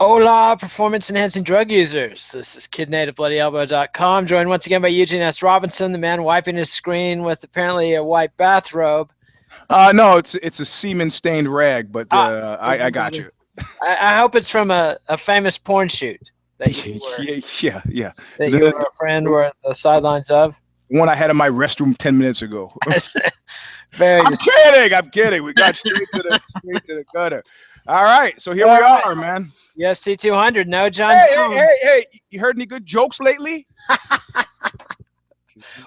Hola, performance-enhancing drug users. This is KidNativeBloodyElbow.com, joined once again by Eugene S. Robinson, the man wiping his screen with apparently a white bathrobe. No, it's a semen-stained rag, but I got you. I hope it's from a famous porn shoot that you were, yeah. that you were a friend were at the sidelines of. One I had in my restroom 10 minutes ago. I'm kidding. We got straight to the gutter. All right, so here we are, man. UFC 200, no John Jones. Hey, you heard any good jokes lately?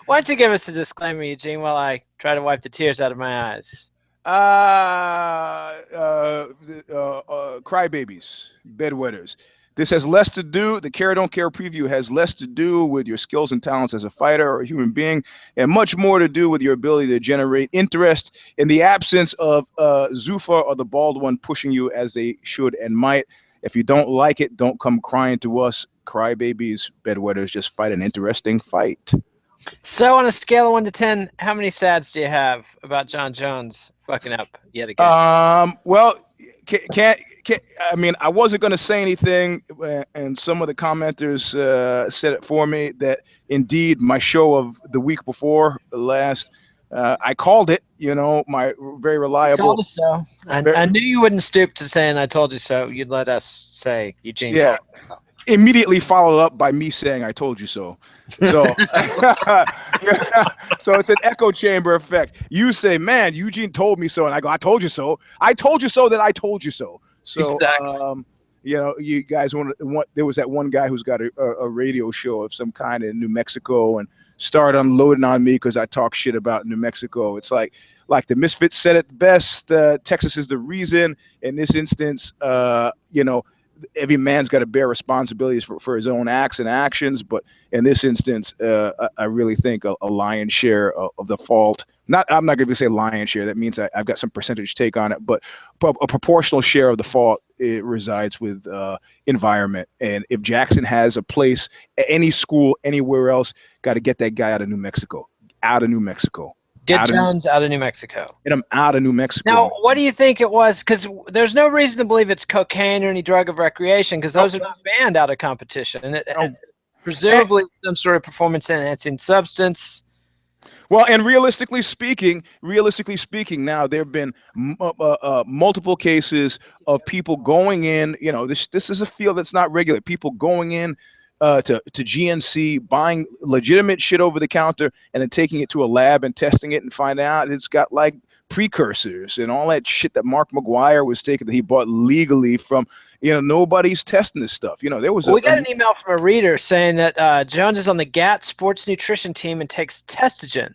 Why don't you give us a disclaimer, Eugene, while I try to wipe the tears out of my eyes? Crybabies, bedwetters. This has less to do, the Care or Don't Care preview has less to do with your skills and talents as a fighter or a human being, and much more to do with your ability to generate interest in the absence of Zuffa or the bald one pushing you as they should and might. If you don't like it, don't come crying to us. Crybabies, bedwetters, just fight an interesting fight. So on a scale of 1 to 10, how many sads do you have about John Jones fucking up yet again? Well, I mean, I wasn't going to say anything, and some of the commenters said it for me that indeed my show of the week before last, I called it, my very reliable. You told us so. I knew you wouldn't stoop to saying I told you so. You'd let us say Eugene told you so. Immediately followed up by me saying I told you so. So so it's an echo chamber effect. You say, man, Eugene told me so, and I go, I told you so. I told you so that I told you so. So exactly. You guys there was that one guy who's got a radio show of some kind in New Mexico and started unloading on me because I talk shit about New Mexico. It's like the Misfits said it best, Texas is the reason. In this instance, every man's got to bear responsibilities for his own acts and actions. But in this instance, I really think a lion's share of the fault, I'm not going to say lion's share. That means I've got some percentage take on it, but a proportional share of the fault, it resides with environment. And if Jackson has a place at any school, anywhere else, got to get that guy out of New Mexico. Get Jones out of New Mexico. Get him out of New Mexico. Now, what do you think it was? Because there's no reason to believe it's cocaine or any drug of recreation, because those are not banned out of competition. And it's presumably some sort of performance-enhancing substance. Well, and realistically speaking, now there have been multiple cases of people going in. This is a field that's not regular. People going in to GNC, buying legitimate shit over the counter, and then taking it to a lab and testing it and finding out it's got like precursors and all that shit that Mark McGuire was taking that he bought legally from. Nobody's testing this stuff. We got an email from a reader saying that Jones is on the GAT sports nutrition team and takes testogen.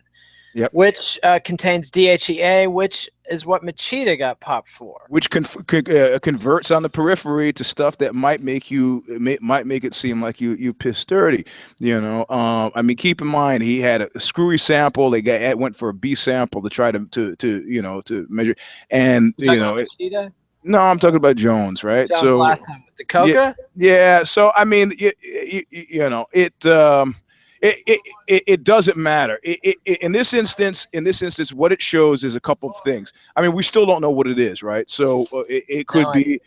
Yep. Which contains DHEA, which is what Machida got popped for. Which converts on the periphery to stuff that might make it seem like you pissed dirty. I mean, keep in mind he had a screwy sample. They went for a B sample to try to measure. And Machida? No, I'm talking about Jones, right? Jones last time with the coca. Yeah. So I mean, it doesn't matter. In this instance, what it shows is a couple of things. I mean, we still don't know what it is, right? So it could be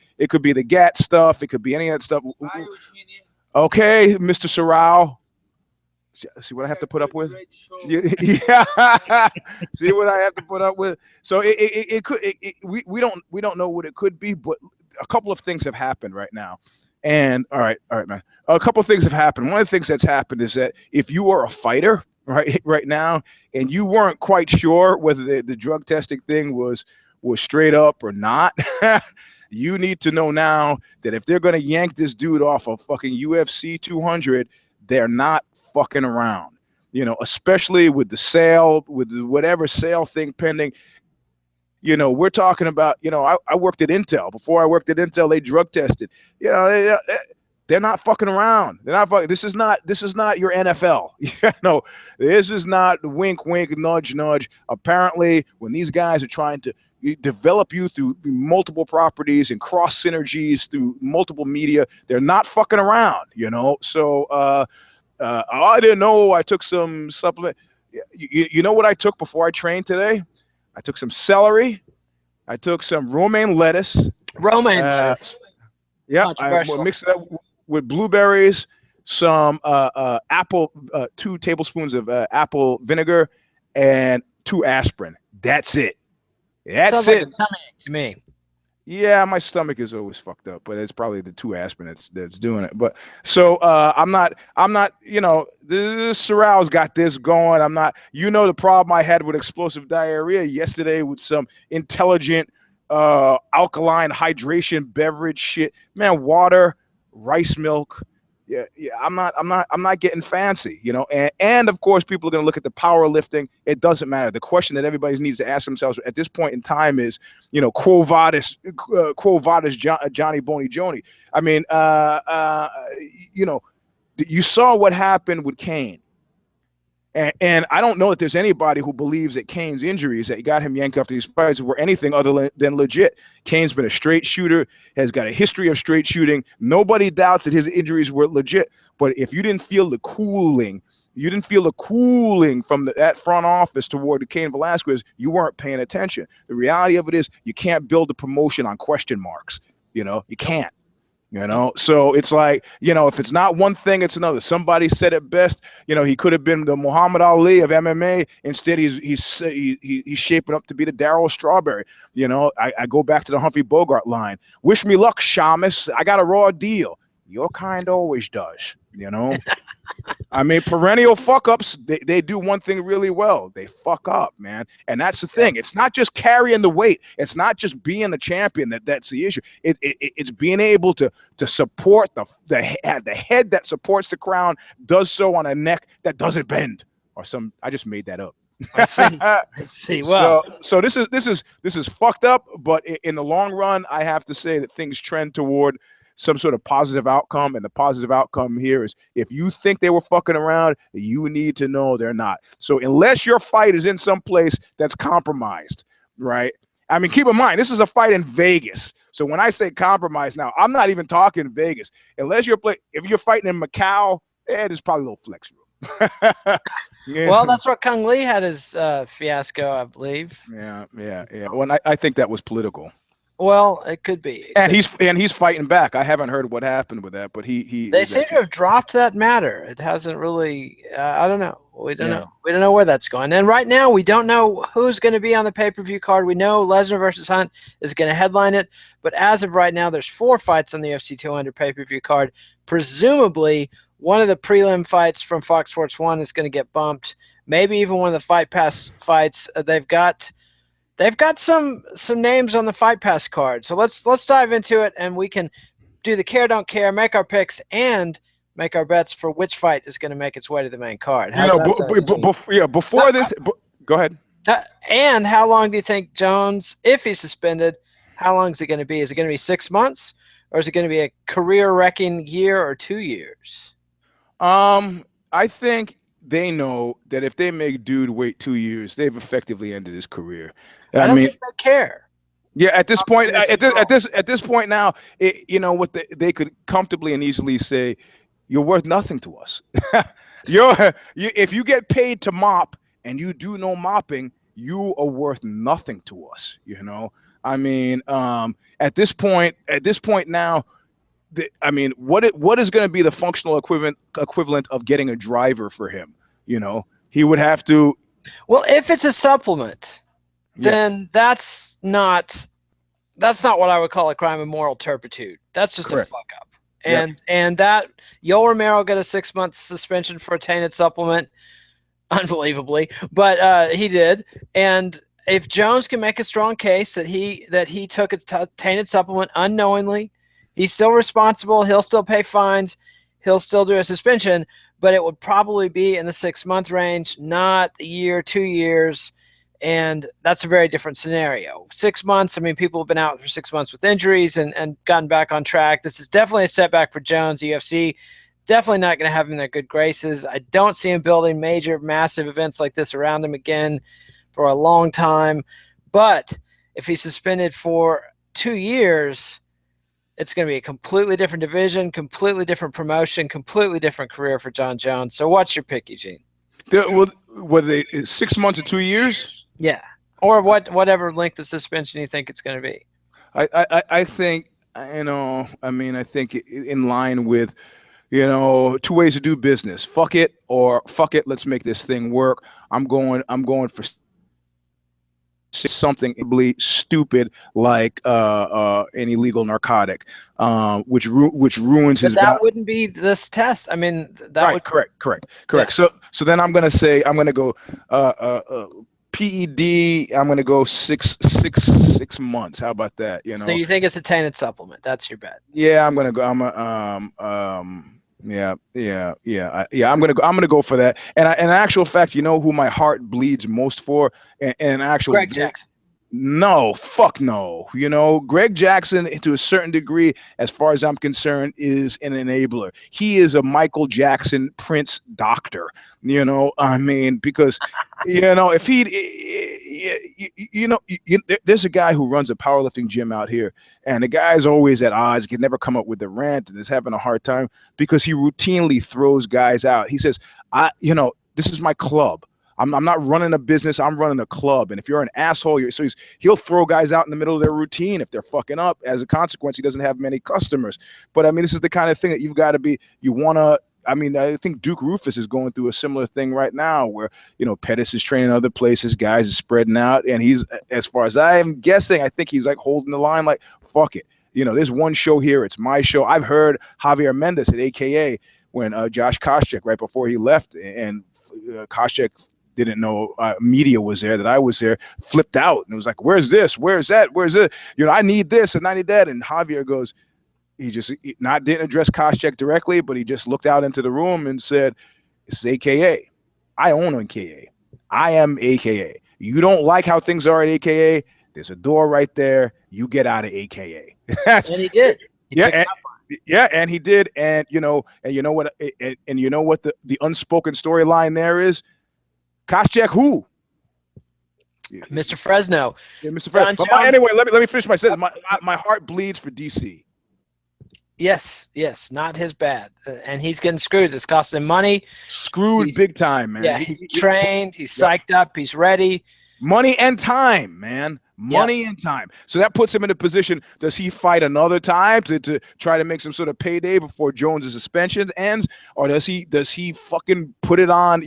the GAT stuff. It could be any of that stuff. Okay, Mr. Sorrell. See what I have to put up with? Yeah. See what I have to put up with? So we don't know what it could be, but a couple of things have happened right now. And all right, man. A couple of things have happened. One of the things that's happened is that if you are a fighter right now, and you weren't quite sure whether the drug testing thing was straight up or not, you need to know now that if they're going to yank this dude off of fucking UFC 200, they're not fucking around. Especially with the sale, with whatever sale thing pending. We're talking about, I worked at Intel. Before I worked at Intel, they drug tested. They're not fucking around. They're not fucking. This is not your NFL. This is not wink, wink, nudge, nudge. Apparently, when these guys are trying to develop you through multiple properties and cross synergies through multiple media, they're not fucking around. So I didn't know. I took some supplement. You know what I took before I trained today? I took some celery. I took some romaine lettuce. Romaine lettuce. Yeah, I Controversial. mix it up with blueberries, some apple, 2 tablespoons of apple vinegar, and 2 aspirin. That's it. It That's sounds like a it. tummy ache to me. Yeah, my stomach is always fucked up, but it's probably the 2 aspirin that's doing it. But so I'm not, this Sorrel's got this going. I'm not, the problem I had with explosive diarrhea yesterday with some intelligent alkaline hydration beverage shit. Man, water, rice milk. Yeah, I'm not getting fancy, and of course people are going to look at the powerlifting. It doesn't matter. The question that everybody needs to ask themselves at this point in time is, quo vadis, Johnny Boney Johny. I mean, you saw what happened with Cain. And I don't know that there's anybody who believes that Cain's injuries that got him yanked off these fights were anything other than legit. Cain's been a straight shooter, has got a history of straight shooting. Nobody doubts that his injuries were legit. But if you didn't feel the cooling, from that front office toward the Cain Velasquez, you weren't paying attention. The reality of it is you can't build a promotion on question marks. You can't. So it's like, if it's not one thing, it's another. Somebody said it best. He could have been the Muhammad Ali of MMA. Instead, he's shaping up to be the Darryl Strawberry. I go back to the Humphrey Bogart line. Wish me luck, Shamus. I got a raw deal. Your kind always does. I mean, perennial fuck ups, they do one thing really well. They fuck up, man. And that's the thing. It's not just carrying the weight. It's not just being the champion that's the issue. It's being able to support the head that supports the crown, does so on a neck that doesn't bend. I just made that up. I see. I see. Well, so this is fucked up, but in the long run, I have to say that things trend toward some sort of positive outcome, and the positive outcome here is if you think they were fucking around, you need to know they're not. So unless your fight is in some place that's compromised, right? I mean, keep in mind, this is a fight in Vegas. So when I say compromised now, I'm not even talking Vegas. Unless if you're fighting in Macau, there's probably a little flex room. Yeah. Well, that's where Kung Lee had his fiasco, I believe. Yeah. Well, I think that was political. Well, it could be. And he's fighting back. I haven't heard what happened with that, but they seem to have dropped that matter. It hasn't really. I don't know. We don't know. We don't know where that's going. And right now, we don't know who's going to be on the pay-per-view card. We know Lesnar versus Hunt is going to headline it, but as of right now, there's 4 fights on the UFC 200 pay-per-view card. Presumably, one of the prelim fights from Fox Sports 1 is going to get bumped. Maybe even one of the Fight Pass fights. They've got some names on the Fight Pass card. So let's dive into it, and we can do the care, don't care, make our picks, and make our bets for which fight is going to make its way to the main card. Before this, go ahead. And how long do you think Jones, if he's suspended, how long is it going to be? Is it going to be 6 months, or is it going to be a career-wrecking year or 2 years? I think they know that if they make dude wait 2 years, they've effectively ended his career. I don't think they care. Yeah, at this point now, they could comfortably and easily say, "You're worth nothing to us." If you get paid to mop and you do no mopping, you are worth nothing to us. I mean, at this point now. What is going to be the functional equivalent of getting a driver for him? He would have to. Well, if it's a supplement, then that's not what I would call a crime of moral turpitude. That's just a fuck up. And that Yoel Romero got a 6-month suspension for a tainted supplement, unbelievably, but he did. And if Jones can make a strong case that he took a tainted supplement unknowingly, he's still responsible. He'll still pay fines. He'll still do a suspension, but it would probably be in the 6-month range, not a year, 2 years. And that's a very different scenario. 6 months, I mean, people have been out for 6 months with injuries and gotten back on track. This is definitely a setback for Jones. The UFC definitely not going to have him in their good graces. I don't see him building major, massive events like this around him again for a long time. But if he's suspended for 2 years, it's going to be a completely different division, completely different promotion, completely different career for Jon Jones. So what's your pick, Eugene? Were they 6 months or 2 years? Yeah. Or whatever length of suspension you think it's going to be. I think I mean, I think in line with, two ways to do business. Fuck it, or fuck it, let's make this thing work. I'm going for something stupid like an illegal narcotic, which ruins his But that wouldn't be this test. I mean, that right. would Correct. Yeah. So then I'm gonna go PED. I'm gonna go six months. How about that? So you think it's a tainted supplement? That's your bet. Yeah, I'm gonna go. I'm gonna go for that. And in actual fact, you know who my heart bleeds most for? And actual Greg Jackson. No, fuck no. Greg Jackson, to a certain degree, as far as I'm concerned, is an enabler. He is a Michael Jackson Prince doctor. I mean, because, if there's a guy who runs a powerlifting gym out here, and the guy's always at odds, can never come up with the rant, and is having a hard time because he routinely throws guys out. He says, this is my club. I'm not running a business. I'm running a club. And if you're an asshole, he'll throw guys out in the middle of their routine if they're fucking up. As a consequence, he doesn't have many customers. But I mean, this is the kind of thing that you've got to be. I mean, I think Duke Rufus is going through a similar thing right now, where Pettis is training other places, guys is spreading out, and he's, as far as I am guessing, I think he's like holding the line, like fuck it. There's one show here. It's my show. I've heard Javier Mendez at AKA when Josh Koscheck, right before he left, and Koscheck didn't know media was there, that I was there, flipped out and was like, where's this? Where's that? Where's it? I need this and I need that. And Javier goes, didn't address Koscheck directly, but he just looked out into the room and said, it's AKA. I own AKA. I am AKA. You don't like how things are at AKA? There's a door right there. You get out of AKA. And he did. And he did. And you know what the unspoken storyline there is? Koscheck who? Mr. Fresno. Yeah, Mr. Fresno. Anyway, let me finish my sentence. My heart bleeds for DC. Yes, not his bad. And he's getting screwed. It's costing him money. Screwed big time, man. Yeah, he's trained. He's psyched up. He's ready. Money and time, man. Money and time. So that puts him in a position. Does he fight another time to try to make some sort of payday before Jones' suspension ends? Or does he fucking put it on,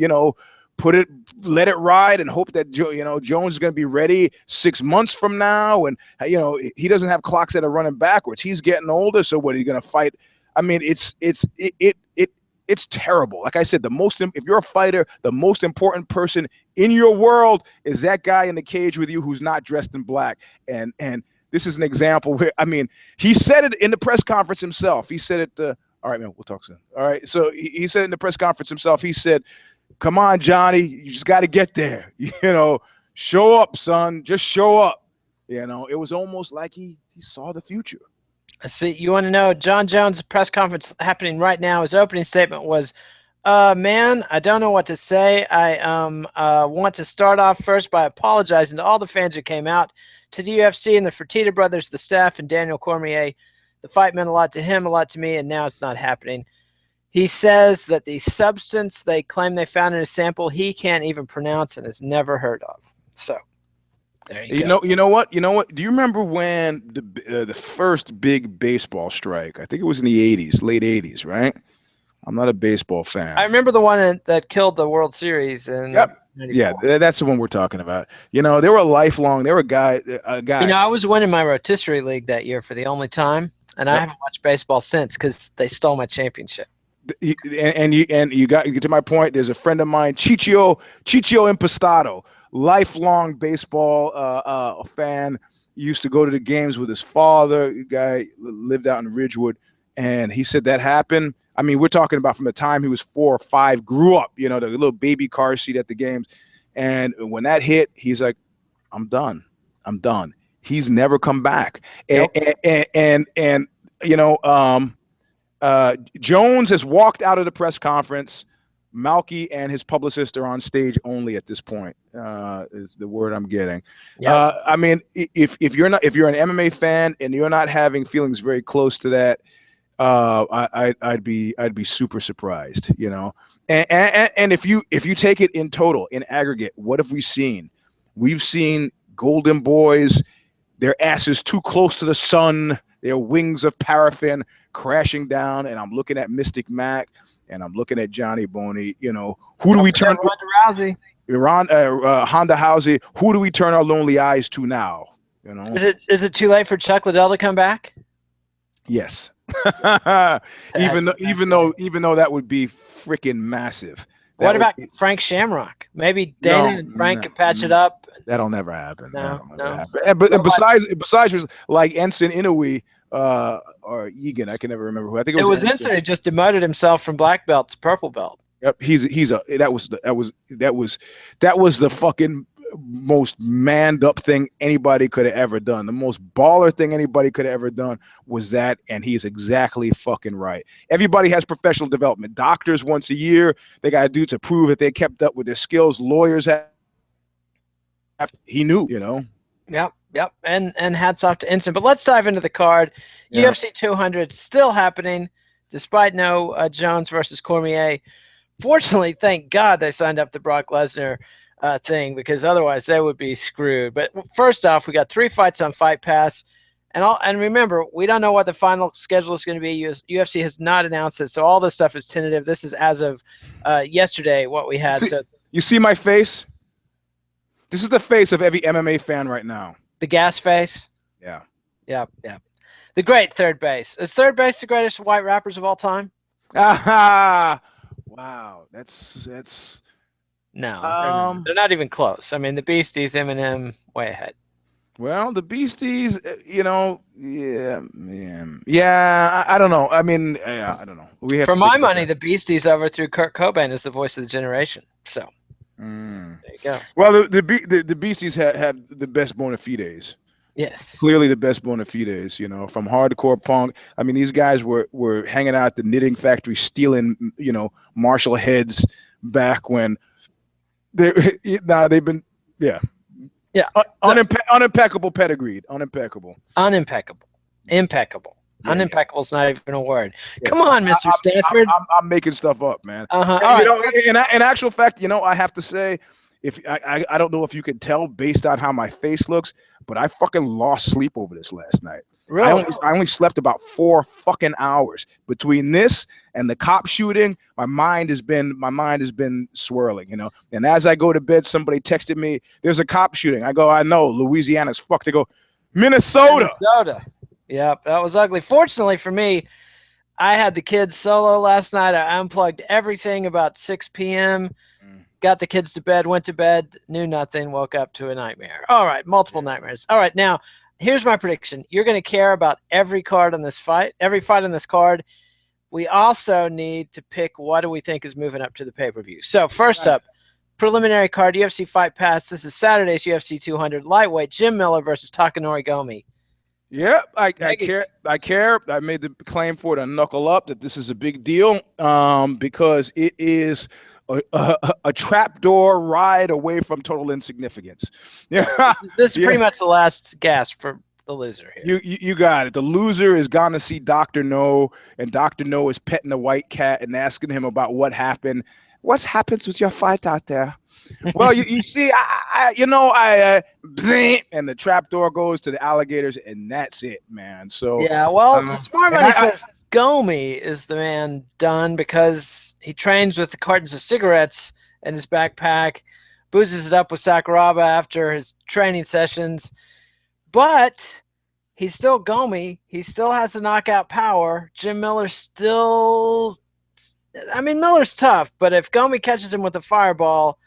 let it ride and hope that Jones is going to be ready 6 months from now, and he doesn't have clocks that are running backwards. He's getting older, so what are you going to fight? I mean, it's terrible. Like I said, if you're a fighter, the most important person in your world is that guy in the cage with you who's not dressed in black. And this is an example where, I mean, he said it in the press conference himself. He said it. All right, man, we'll talk soon. All right, so he said in the press conference himself. He said, come on, Johnny, you just got to get there. Show up, son. Just show up. It was almost like he saw the future. I see. You want to know John Jones' press conference happening right now. His opening statement was, man, I don't know what to say. I want to start off first by apologizing to all the fans who came out, to the UFC and the Fertitta brothers, the staff, and Daniel Cormier. The fight meant a lot to him, a lot to me, and now it's not happening. He says that the substance they claim they found in a sample he can't even pronounce and has never heard of. So there you go. You know what? Do you remember when the first big baseball strike? I think it was in the 80s, late 80s, right? I'm not a baseball fan. I remember the one that killed the World Series. Yep. Yeah, that's the one we're talking about. They were lifelong. They were a guy. I was winning my rotisserie league that year for the only time, and I haven't watched baseball since because they stole my championship. And you get to my point. There's a friend of mine, Chicho Impostado, lifelong baseball fan. Used to go to the games with his father. The guy lived out in Ridgewood, and he said that happened. I mean, we're talking about from the time he was 4 or 5, grew up. The little baby car seat at the games, and when that hit, he's like, "I'm done. He's never come back." Nope. And Jones has walked out of the press conference. Malky and his publicist are on stage only at this point. Is the word I'm getting. Yep. I mean, if you're an MMA fan and you're not having feelings very close to that, I'd be super surprised. And if you take it in total, in aggregate, what have we seen? We've seen Golden Boys, their asses too close to the sun. their wings of paraffin crashing down, and I'm looking at Mystic Mac, and I'm looking at Johnny Boney. You know, who do we turn? Ronda Rousey. Honda Housey. Who do we turn our lonely eyes to now? You know, is it too late for Chuck Liddell to come back? Yes. even though that would be freaking massive. What about Frank Shamrock? Maybe Dana and Frank could patch it up. That'll never happen. No. And besides like Ensign Inoue or Egan, I can never remember who. I think it was Ensign who just demoted himself from black belt to purple belt. Yep, that was the fucking most manned up thing anybody could have ever done. The most baller thing anybody could have ever done was that, and he is exactly fucking right. Everybody has professional development. Doctors once a year, they got to do to prove that they kept up with their skills. Lawyers have. He knew, you know. Yep. And hats off to Ensign. But let's dive into the card. Yeah. UFC 200 still happening, despite no Jones versus Cormier. Fortunately, thank God they signed up the Brock Lesnar thing, because otherwise they would be screwed. But first off, we got 3 fights on Fight Pass, and remember, we don't know what the final schedule is going to be. UFC has not announced it, so all this stuff is tentative. This is as of yesterday what we had. So you see my face? This is the face of every MMA fan right now. The gas face. Yeah. The great third base. Is third base the greatest white rappers of all time? Wow, that's no. They're not even close. I mean, the Beasties, Eminem, way ahead. Well, the Beasties, you know, yeah. I don't know. I mean, I don't know. For my money, the Beasties overthrew Kurt Cobain as the voice of the generation. So there you go. Well, the Beasties have the best bona fides. Yes, clearly the best bona fides. You know, from hardcore punk. I mean, these guys were hanging out at the knitting factory, stealing, you know, Marshall heads back when they've been unimpeccable pedigreed, impeccable. Unimpeccable is not even a word. Yes. Come on, Mr. Stanford. I'm making stuff up, man. All right. You know, in actual fact, you know, I have to say, if I don't know if you can tell based on how my face looks, but I fucking lost sleep over this last night. Really? I only slept about 4 fucking hours between this and the cop shooting. My mind has been swirling, you know. And as I go to bed, somebody texted me, "There's a cop shooting." I go, "I know, Louisiana's fucked." They go, Minnesota. Yep, that was ugly. Fortunately for me, I had the kids solo last night. I unplugged everything about 6 p.m. Got the kids to bed, went to bed, knew nothing, woke up to a nightmare. All right, multiple nightmares. All right, now here's my prediction. You're going to care about every card on this fight, every fight on this card. We also need to pick what do we think is moving up to the pay-per-view. So first up, preliminary card, UFC Fight Pass. This is Saturday's UFC 200 lightweight, Jim Miller versus Takanori Gomi. Yeah, I care. I made the claim for it on Knuckle Up that this is a big deal because it is a trapdoor ride away from total insignificance. Yeah, this is pretty much the last gasp for the loser here. You got it. The loser is gonna see Dr. No, and Dr. No is petting a white cat and asking him about what happened. What happens with your fight out there? Well, you see, and the trapdoor goes to the alligators, and that's it, man. So yeah, well, the smart money says Gomi is the man done because he trains with the cartons of cigarettes in his backpack, boozes it up with Sakuraba after his training sessions, but he's still Gomi. He still has the knockout power. Jim Miller still, I mean, Miller's tough, but if Gomi catches him with a fireball,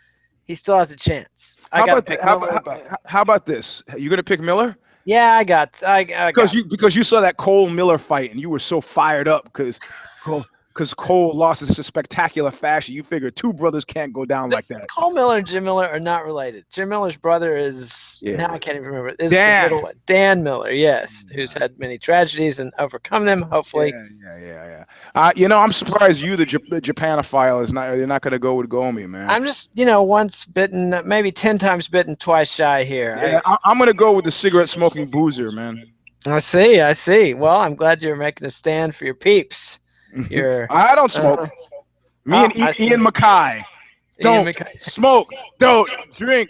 he still has a chance. How about this? You gonna pick Miller? Yeah, I got because you saw that Cole Miller fight and you were so fired up because Cole lost in such a spectacular fashion. You figured 2 brothers can't go down like that. Cole Miller and Jim Miller are not related. Jim Miller's brother is now I can't even remember. Is Dan. The middle one. Dan Miller, yes, who's had many tragedies and overcome them. Hopefully, yeah. I'm surprised the Japanophile is not. They're not going to go with Gomi, man. I'm just once bitten, maybe 10 times bitten, twice shy here. Yeah, I'm going to go with the cigarette smoking boozer, man. I see. Well, I'm glad you're making a stand for your peeps. I don't smoke. Me and Ian Mackay don't smoke, don't drink,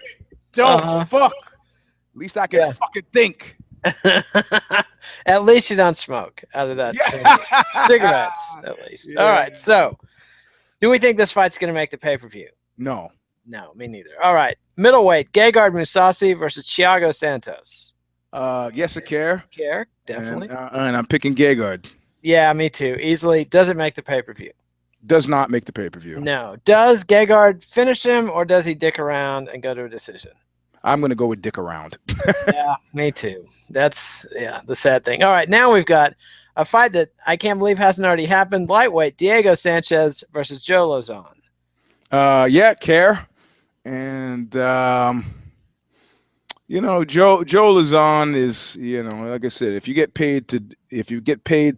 don't fuck. At least I can fucking think. At least you don't smoke out of that. Cigarettes, at least. Yeah. All right. So, do we think this fight's going to make the pay-per-view? No. No, me neither. All right. Middleweight, Gegard Mousasi versus Thiago Santos. Yes, I care. Care, definitely. And I'm picking Gegard. Yeah, me too. Easily. Does it make the pay-per-view? Does not make the pay-per-view. No. Does Gegard finish him, or does he dick around and go to a decision? I'm going to go with dick around. Yeah, me too. That's, the sad thing. All right, now we've got a fight that I can't believe hasn't already happened. Lightweight, Diego Sanchez versus Joe Lauzon. Yeah, care. And, Joe Lauzon is, like I said, if you get paid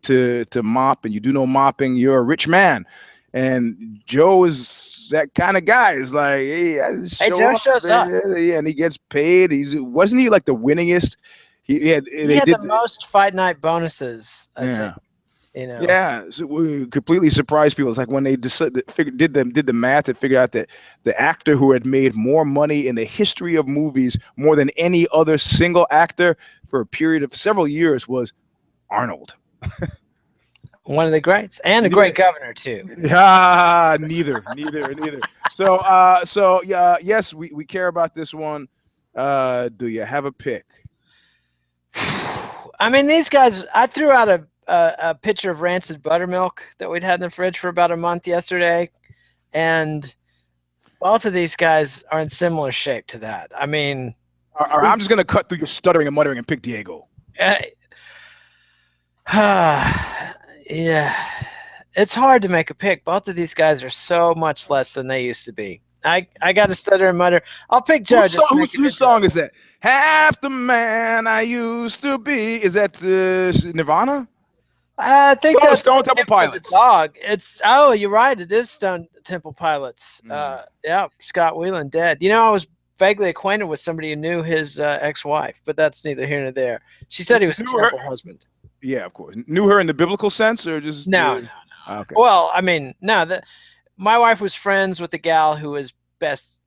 to mop and you do no mopping, you're a rich man. And Joe is that kind of guy. Is like, hey, Joe shows up. Yeah, and he gets paid. Wasn't he like the winningest? He had the most fight night bonuses, I think. Yeah, so we completely surprised people. It's like when they did the math and figured out that the actor who had made more money in the history of movies, more than any other single actor for a period of several years, was Arnold. One of the greats, and a great governor too. Yeah, neither. So yes, we care about this one. Do you have a pick? I mean, these guys. I threw out a pitcher of rancid buttermilk that we'd had in the fridge for about a month yesterday, and both of these guys are in similar shape to that. I mean, I'm just gonna cut through your stuttering and muttering and pick Diego. Yeah, it's hard to make a pick. Both of these guys are so much less than they used to be. I got to stutter and mutter. I'll pick Joe. Whose song is that? Half the man I used to be. Is that Nirvana? I think that's Stone Temple Pilots. Dog. You're right. It is Stone Temple Pilots. Yeah, Scott Weiland dead. I was vaguely acquainted with somebody who knew his ex-wife, but that's neither here nor there. She said he was a terrible husband. Yeah, of course. Knew her in the biblical sense, or just no. Okay. Well, I mean, no. My wife was friends with the gal who was best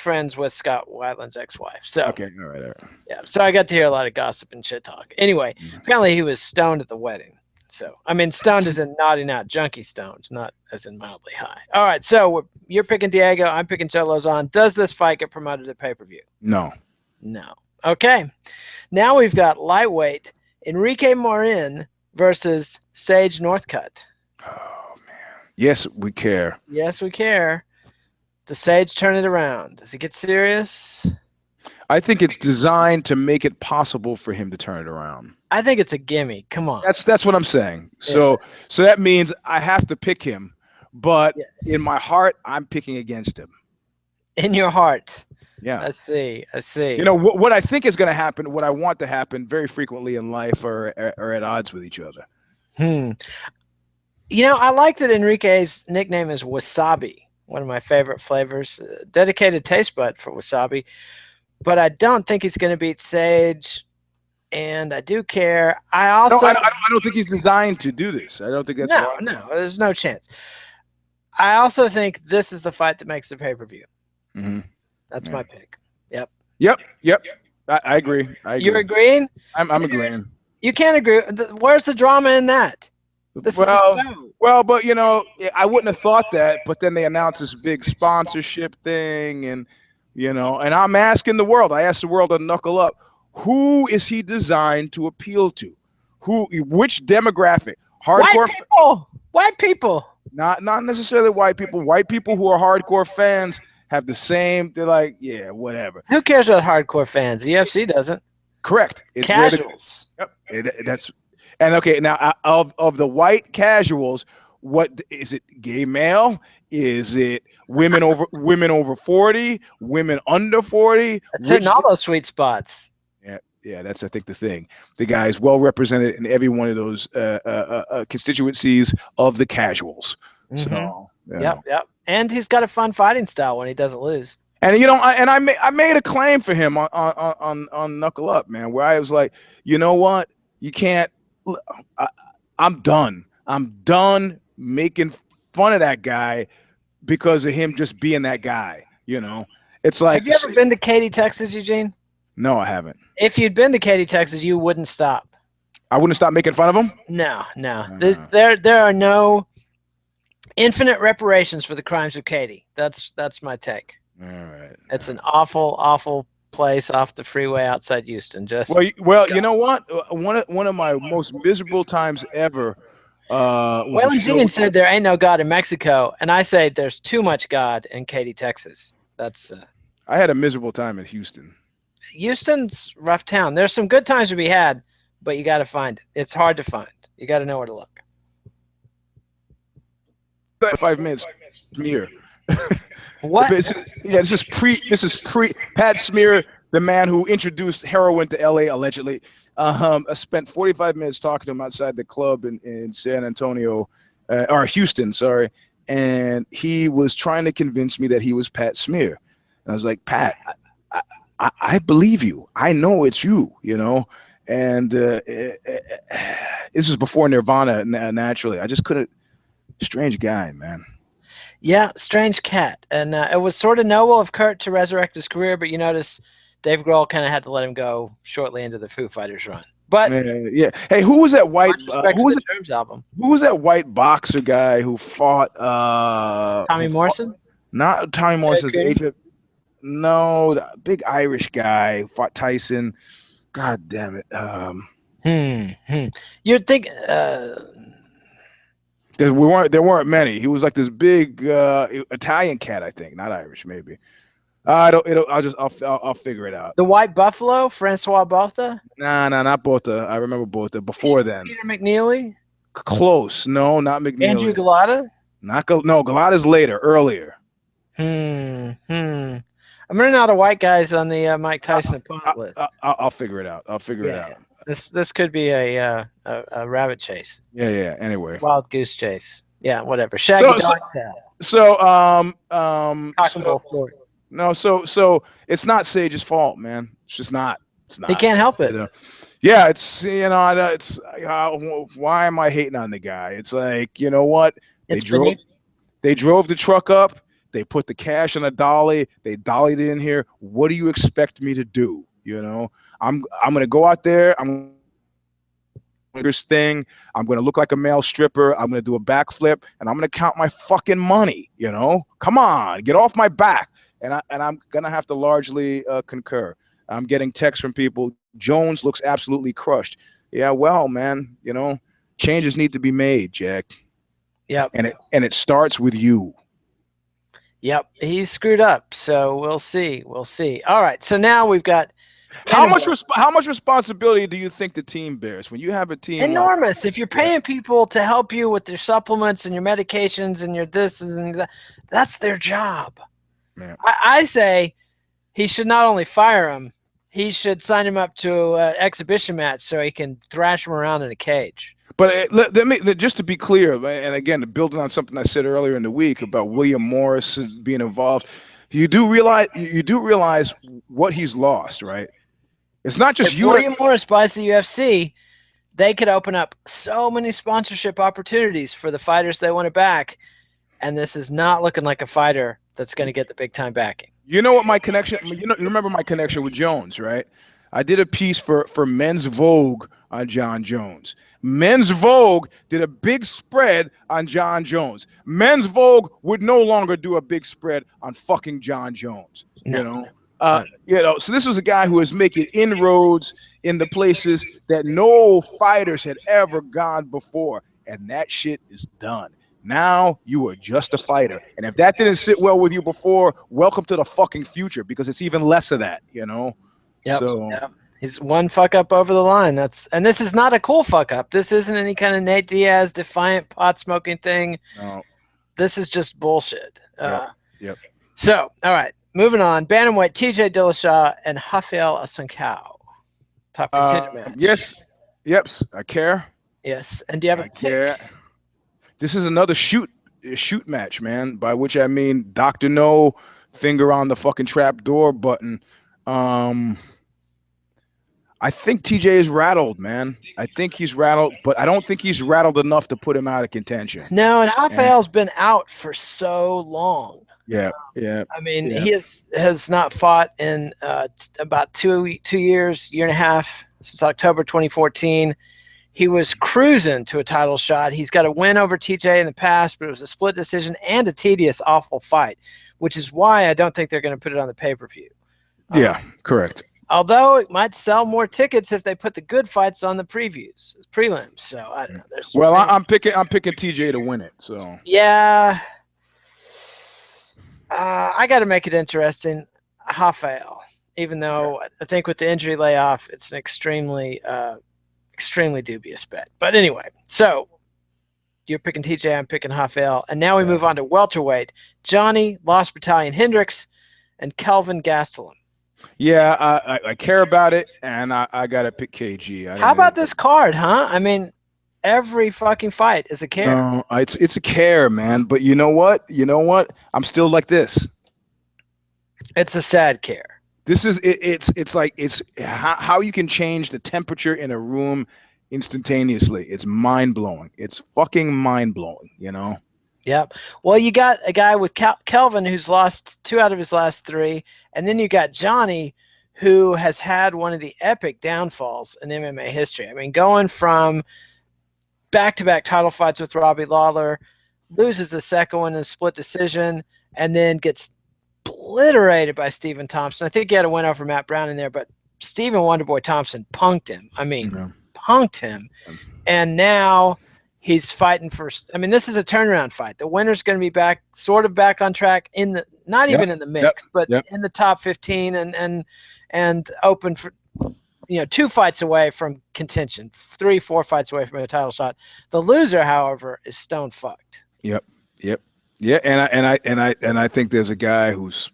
friends with Scott Weiland's ex-wife. So okay, all right. Yeah, so I got to hear a lot of gossip and shit talk. Anyway, apparently he was stoned at the wedding. So I mean, stoned as in nodding out, junkie stoned, not as in mildly high. All right, so you're picking Diego, I'm picking Joe Lauzon. Does this fight get promoted to pay-per-view? No. Okay, now we've got lightweight Enrique Marin versus Sage Northcutt. Oh, man. Yes, we care. Yes, we care. Does Sage turn it around? Does he get serious? I think it's designed to make it possible for him to turn it around. I think it's a gimme. Come on. That's what I'm saying. So that means I have to pick him, but in my heart, I'm picking against him. In your heart. Yeah. I see. What I think is going to happen, what I want to happen very frequently in life are at odds with each other. I like that Enrique's nickname is Wasabi, one of my favorite flavors. Dedicated taste bud for wasabi. But I don't think he's going to beat Sage, and I do care. I don't think he's designed to do this. I don't think that's no. There's no chance. I also think this is the fight that makes the pay-per-view. Mm-hmm. That's my pick. Yep. I agree. You're agreeing? I'm agreeing. You can't agree. Where's the drama in that? But I wouldn't have thought that. But then they announced this big sponsorship thing, and and I'm asking the world. I asked the world to knuckle up. Who is he designed to appeal to? Which demographic? Hardcore White people. Not necessarily white people. White people who are hardcore fans have the same. They're like, yeah, whatever. Who cares about hardcore fans? The UFC doesn't. Correct. It's casuals. Okay. Now, of the white casuals, what is it? Gay male? Is it women over 40? Women under 40? That's hitting all those sweet spots. Yeah, that's I think the thing. The guy is well represented in every one of those constituencies of the casuals. Mm-hmm. So, Yep. And he's got a fun fighting style when he doesn't lose. And I made a claim for him on Knuckle Up, man, where I was like, you know what? You can't. I'm done. I'm done making fun of that guy because of him just being that guy. It's like. Have you ever been to Katy, Texas, Eugene? No, I haven't. If you'd been to Katy, Texas, you wouldn't stop. I wouldn't stop making fun of him? No. There are no infinite reparations for the crimes of Katy. That's my take. All right. It's an awful place off the freeway outside Houston. Well, you know what? One of my most miserable times ever. Waylon Jenkins said there ain't no God in Mexico, and I say there's too much God in Katy, Texas. That's. I had a miserable time in Houston. Houston's rough town. There's some good times to be had, but you got to find it. It's hard to find. You got to know where to look. 5 minutes. Smear. What? This is pre Pat Smear, the man who introduced heroin to LA allegedly. I spent 45 minutes talking to him outside the club in San Antonio, or Houston, sorry. And he was trying to convince me that he was Pat Smear. And I was like, Pat, I believe you. I know it's you, you know. And this is before Nirvana, naturally. I just couldn't. Strange guy, man. Yeah, strange cat. And it was sort of noble of Kurt to resurrect his career, but you notice Dave Grohl kind of had to let him go shortly into the Foo Fighters run. But yeah. Hey, who was that white? Who was Terms album? Who was that white boxer guy who fought? Tommy Morrison? Not Tommy Morrison's agent. No, the big Irish guy fought Tyson. God damn it. You'd think. There weren't many. He was like this big Italian cat, I think, not Irish, maybe. I'll figure it out. The White Buffalo, Francois Botha? Nah, not Botha. I remember Botha before then. Peter McNeely? Close. No, not McNeely. Andrew Galata? No, Galata's earlier. I'm running out of white guys on the Mike Tyson opponent list. I'll figure it out. This could be a rabbit chase. Yeah. Anyway, wild goose chase. Yeah, whatever. Shaggy dog tag. So Story. No, so it's not Sage's fault, man. It's just not. It's not. He can't help it. Yeah, it's why am I hating on the guy? It's like, you know what? They drove the truck up. They put the cash on a dolly. They dollied it in here. What do you expect me to do? You know, I'm gonna go out there. I'm this thing. I'm gonna look like a male stripper. I'm gonna do a backflip, and I'm gonna count my fucking money. You know, come on, get off my back. And I'm gonna have to largely concur. I'm getting texts from people. Jones looks absolutely crushed. Yeah, well, man, you know, changes need to be made, Jack. Yep. And it starts with you. Yep, he's screwed up. So we'll see. All right. So now we've got. How much responsibility do you think the team bears when you have a team? Enormous. If you're paying people to help you with their supplements and your medications and your this and that, that's their job. Man. I say he should not only fire him, he should sign him up to an exhibition match so he can thrash him around in a cage. But just to be clear, and again, building on something I said earlier in the week about William Morris being involved, you do realize what he's lost, right? It's not just if William Morris buys the UFC, they could open up so many sponsorship opportunities for the fighters they want to back, and this is not looking like a fighter that's going to get the big time backing. You know what my connection? You remember my connection with Jones, right? I did a piece for Men's Vogue on John Jones. Men's Vogue did a big spread on John Jones. Men's Vogue would no longer do a big spread on fucking John Jones. No. So this was a guy who was making inroads in the places that no fighters had ever gone before, and that shit is done. Now you are just a fighter, and if that didn't sit well with you before, welcome to the fucking future, because it's even less of that, you know. Yep. He's one fuck up over the line. And this is not a cool fuck up. This isn't any kind of Nate Diaz defiant pot smoking thing. No. This is just bullshit. Yep. So, all right, moving on. Bantamweight, TJ Dillashaw and Raphael Assunção. Top contender match. Yes. Yep. I care. Yes. And do you have a pick? This is another shoot match, man. By which I mean Dr. No, finger on the fucking trap door button. I think TJ is rattled, man. I think he's rattled, but I don't think he's rattled enough to put him out of contention. No, and Raphael's been out for so long. Yeah, yeah. I mean, he has not fought in about two years, year and a half, since October 2014. He was cruising to a title shot. He's got a win over TJ in the past, but it was a split decision and a tedious, awful fight, which is why I don't think they're going to put it on the pay-per-view. Yeah, correct. Although it might sell more tickets if they put the good fights on the prelims. So I don't know. Well, I'm picking TJ to win it. So yeah, I got to make it interesting. Raphael, even though I think with the injury layoff, it's an extremely dubious bet. But anyway, so you're picking TJ, I'm picking Raphael, and now we move on to welterweight. Johny, Lost Battalion Hendricks, and Kelvin Gastelum. Yeah, I care about it, and I got to pick KG. How about this card, huh? I mean, every fucking fight is a care. No, it's a care, man. But you know what? I'm still like this. It's a sad care. This is it's like how you can change the temperature in a room instantaneously. It's mind blowing. It's fucking mind blowing. Yep. Well, you got a guy with Kelvin who's lost 2 out of his last 3, and then you got Johny, who has had one of the epic downfalls in MMA history. I mean, going from back-to-back title fights with Robbie Lawler, loses the second one in a split decision, and then gets obliterated by Stephen Thompson. I think he had a win over Matt Browne in there, but Stephen Wonderboy Thompson punked him. I mean, punked him. And now he's fighting for – I mean, this is a turnaround fight. The winner's going to be sort of back on track in the – not even in the mix, but in the top 15 and open for – 2 fights away from contention, 3-4 fights away from a title shot. The loser, however, is stone fucked. Yep. Yeah, and I think there's a guy who's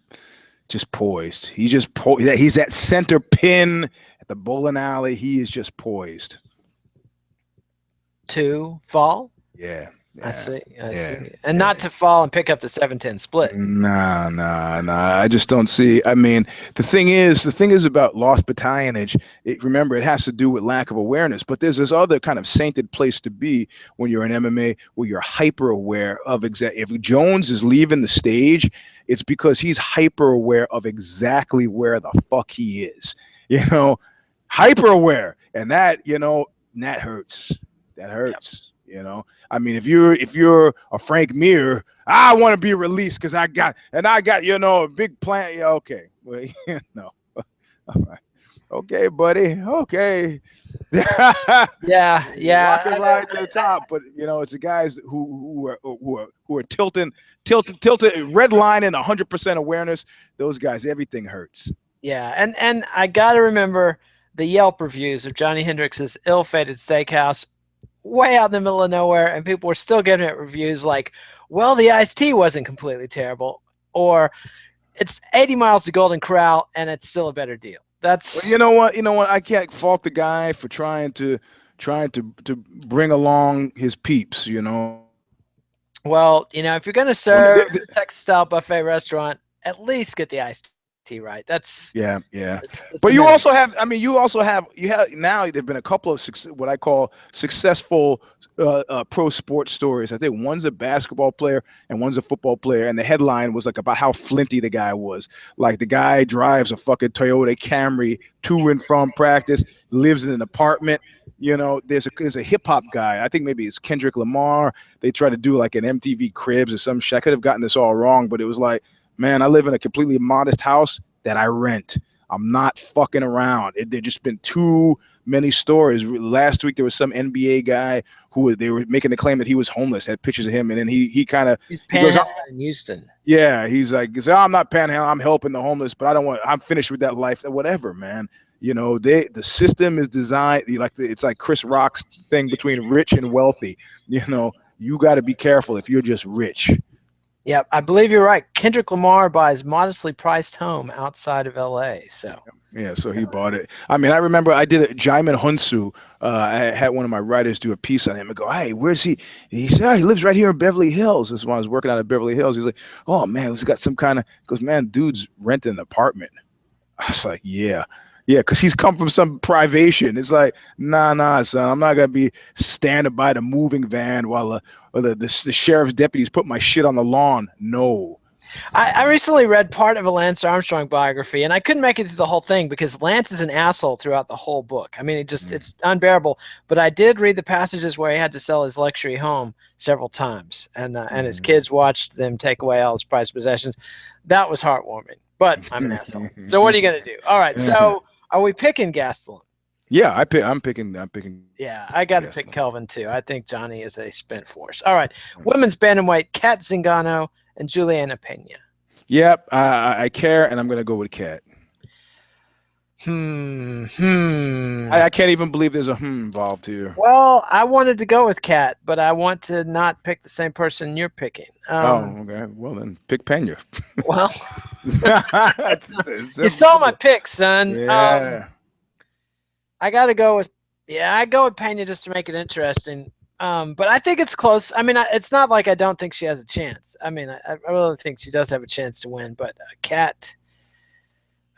just poised. He's that center pin at the bowling alley. He is just poised to fall. Yeah. I see. And not to fall and pick up the 7-10 split. Nah. I just don't see. I mean, the thing is about lost battalionage. Remember, it has to do with lack of awareness. But there's this other kind of sainted place to be when you're in MMA, where you're hyper aware of if Jones is leaving the stage, it's because he's hyper aware of exactly where the fuck he is. Hyper aware, and that that hurts. That hurts. Yep. I mean, if you're a Frank Mir, I want to be released because I got a big plan. Yeah, okay. Well, no. All right. Okay, buddy. Okay. Yeah. Walking right to the top, but it's the guys who are tilting, red line and 100% awareness. Those guys, everything hurts. Yeah, and I gotta remember the Yelp reviews of Johny Hendricks' ill-fated steakhouse. Way out in the middle of nowhere, and people were still giving it reviews like, well, the iced tea wasn't completely terrible, or it's 80 miles to Golden Corral and it's still a better deal. That's you know what I can't fault the guy for trying to bring along his peeps. Well, if you're gonna serve a Texas style buffet restaurant, at least get the iced tea right. That's it's but you also have now there've been a couple of what I call successful pro sports stories. I think one's a basketball player and one's a football player, and the headline was like about how flinty the guy was. Like, the guy drives a fucking Toyota Camry to and from practice, lives in an apartment. There's a hip hop guy. I think maybe it's Kendrick Lamar. They try to do like an MTV Cribs or some shit. I could have gotten this all wrong, but it was like, man, I live in a completely modest house that I rent. I'm not fucking around. There's just been too many stories. Last week there was some NBA guy who they were making the claim that he was homeless. Had pictures of him, and then he goes in Houston. Yeah, he's like, I'm not panhandling. I'm helping the homeless, but I'm finished with that life. Whatever, man. The system is designed it's like Chris Rock's thing between rich and wealthy. You got to be careful if you're just rich. Yeah, I believe you're right. Kendrick Lamar buys modestly priced home outside of LA. So he bought it. I mean, I remember I did a Jaimin Hunsu. I had one of my writers do a piece on him and go, hey, where's he? He said, he lives right here in Beverly Hills. This is when I was working out of Beverly Hills. He's like, oh man, he's got some kind of. He goes, man, dude's renting an apartment. I was like, yeah, because he's come from some privation. It's like, nah, son, I'm not gonna be standing by the moving van while the sheriff's deputies put my shit on the lawn. No. I recently read part of a Lance Armstrong biography, and I couldn't make it through the whole thing because Lance is an asshole throughout the whole book. I mean, it's unbearable. But I did read the passages where he had to sell his luxury home several times, and his kids watched them take away all his prized possessions. That was heartwarming, but I'm an asshole. So what are you going to do? All right, so are we picking Gastelum? Yeah, I'm picking. Yeah, I got to pick Kelvin too. I think Johny is a spent force. All right, women's bantamweight, Kat Zingano and Julianna Peña. Yep, I care, and I'm gonna go with Kat. I can't even believe there's a involved here. Well, I wanted to go with Kat, but I want to not pick the same person you're picking. Okay. Well, then pick Peña. Well, you stole my pick, son. Yeah. I got to go with I go with Peña just to make it interesting. But I think it's close. I mean, it's not like I don't think she has a chance. I mean, I really think she does have a chance to win. But Kat,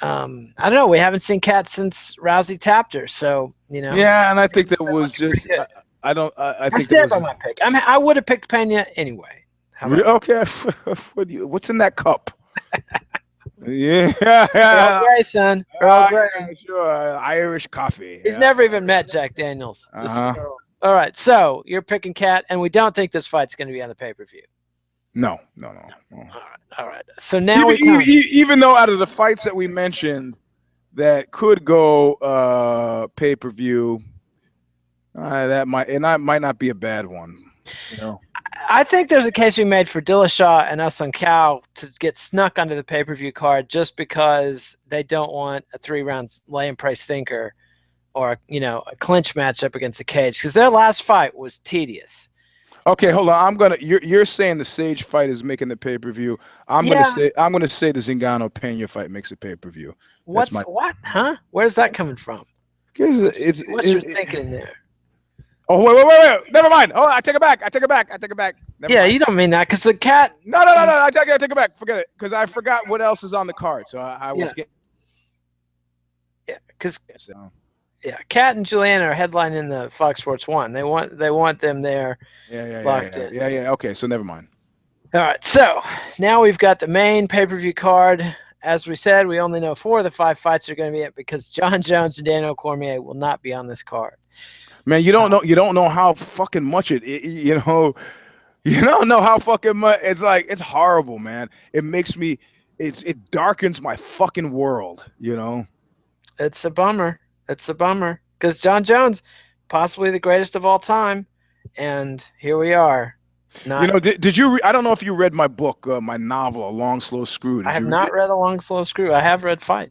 I don't know. We haven't seen Kat since Rousey tapped her, so you know. Yeah, and I think that was just. I don't. I think stand by my pick. I would have picked Peña anyway. Okay. What's in that cup? Yeah. Earl Grey, son. Earl Grey. Sure. Irish coffee. He's never even met Jack Daniels. All right, so you're picking Kat, and we don't think this fight's going to be on the pay-per-view. No. All right. So now even though out of the fights that we mentioned that could go pay-per-view, that might not be a bad one. You know. I think there's a case we made for Dillashaw and Assunção to get snuck under the pay-per-view card just because they don't want a 3-round lay-and-price thinker or a clinch matchup against a cage, because their last fight was tedious. Okay, hold on. You're saying the Sage fight is making the pay-per-view. I'm gonna say the Zingano Peña fight makes a pay-per-view. What? Huh? Where's that coming from? What you're thinking there? Oh wait! Never mind. Oh, I take it back. Never mind. You don't mean that because the Kat. No. I take it back. Forget it. Because I forgot what else is on the card. So I was getting. Yeah, because. Yeah, Kat and Julianna are headlining the Fox Sports 1. They want them there. Locked in. Yeah. Okay, so never mind. All right, so now we've got the main pay-per-view card. As we said, we only know 4 of the 5 fights are going to be it because Jon Jones and Daniel Cormier will not be on this card. Man, you don't know how fucking much you don't know how fucking much. It's like, it's horrible, man. It makes me, it darkens my fucking world, you know. It's a bummer. Because Jon Jones, possibly the greatest of all time, and here we are. Did you? I don't know if you read my book, my novel, A Long Slow Screw. I have not read A Long Slow Screw. I have read Fight.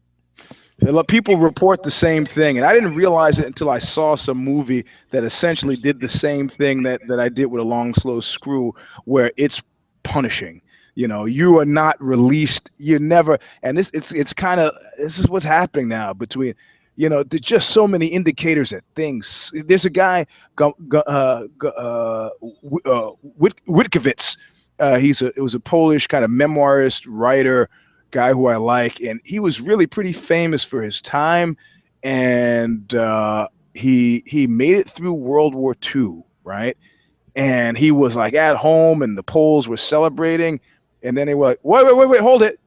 People report the same thing, and I didn't realize it until I saw some movie that essentially did the same thing that I did with A Long Slow Screw, where it's punishing. You are not released. You never. And this is what's happening now between. There's just so many indicators that things. There's a guy, Witkowicz. It was a Polish kind of memoirist, writer, guy who I like, and he was really pretty famous for his time, and he made it through World War II, right? And he was like at home, and the Poles were celebrating, and then they were like, wait, hold it,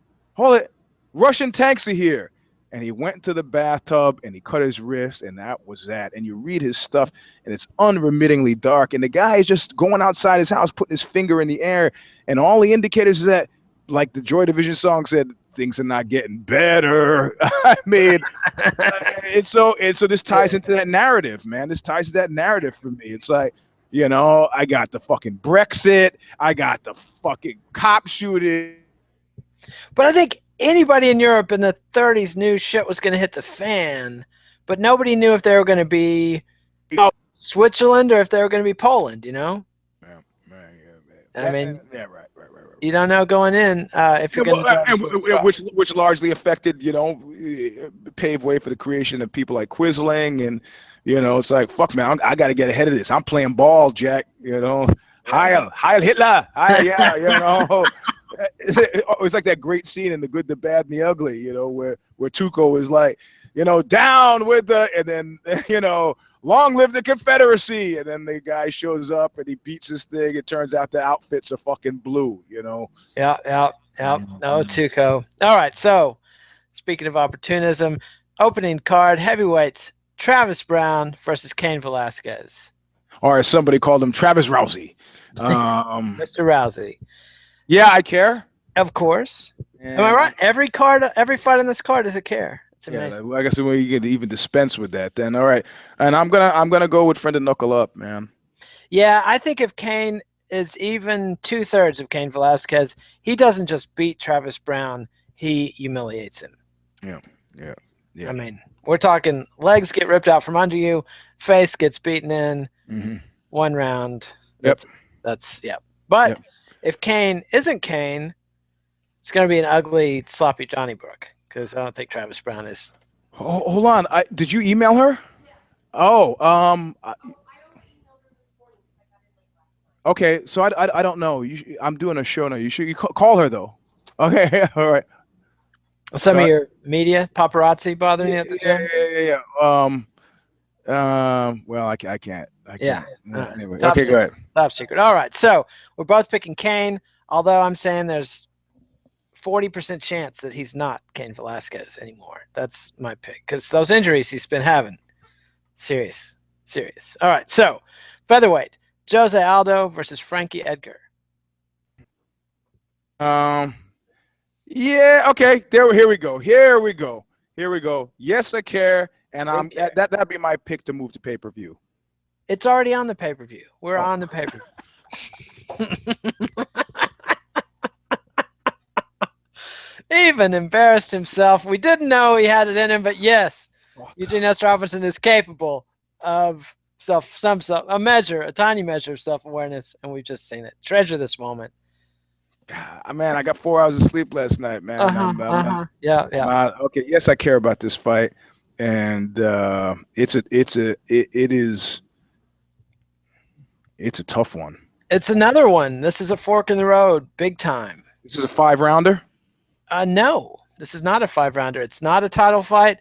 Russian tanks are here. And he went into the bathtub and he cut his wrist, and that was that. And you read his stuff, and it's unremittingly dark. And the guy is just going outside his house, putting his finger in the air, and all the indicators is that, like the Joy Division song said, things are not getting better. I mean, so this ties into that narrative, man. This ties to that narrative for me. It's like, I got the fucking Brexit, I got the fucking cop shooting. But I think anybody in Europe in the 30s knew shit was going to hit the fan, but nobody knew if they were going to be Switzerland or if they were going to be Poland, Yeah, I mean, right. You don't know going in if you're going to. Which largely affected, paved way for the creation of people like Quisling, and it's like, fuck, man, I got to get ahead of this. I'm playing ball, Jack. Heil Hitler. Heil, It's like that great scene in The Good, the Bad, and the Ugly, where Tuco is like, down with the, and then, long live the Confederacy. And then the guy shows up and he beats this thing. It turns out the outfits are fucking blue, you know? Yeah. No, Tuco. All right, so speaking of opportunism, opening card, heavyweights, Travis Browne versus Cain Velasquez. Or as somebody called him, Travis Rousey. Mr. Rousey. Yeah, I care. Of course. Am I right? Every fight on this card is a care. It's amazing. Yeah, I guess we could even dispense with that then. All right. And I'm gonna go with friend and knuckle up, man. Yeah, I think if Cain is even 2/3 of Cain Velasquez, he doesn't just beat Travis Browne, he humiliates him. Yeah. I mean, we're talking legs get ripped out from under you, face gets beaten in, 1 round. That's But if Cain isn't Cain, it's going to be an ugly, sloppy Donnybrook because I don't think Travis Browne is. Hold on. Did you email her? Oh, okay. So I don't know. I'm doing a show now. You call her though. Okay. All right. Some of your media paparazzi bothering you at the gym? Yeah. Well, I can't. Anyway. Top okay, secret. go ahead. Top secret. All right. So we're both picking Cain, although I'm saying there's 40% chance that he's not Cain Velasquez anymore. That's my pick because those injuries he's been having. Serious. All right. So featherweight, José Aldo versus Frankie Edgar. Yeah. Okay. Here we go. Yes, I care. And that'd be my pick to move to pay-per-view. It's already on the pay-per-view. We're on the pay-per-view. Even embarrassed himself. We didn't know he had it in him, but yes, Eugene S. Robinson is capable of a tiny measure of self-awareness, and we've just seen it. Treasure this moment. Man, I got 4 hours of sleep last night, man. Yeah. Okay, yes, I care about this fight, and it's a tough one. It's another one. This is a fork in the road, big time. This is a 5-rounder? No, this is not a 5-rounder. It's not a title fight,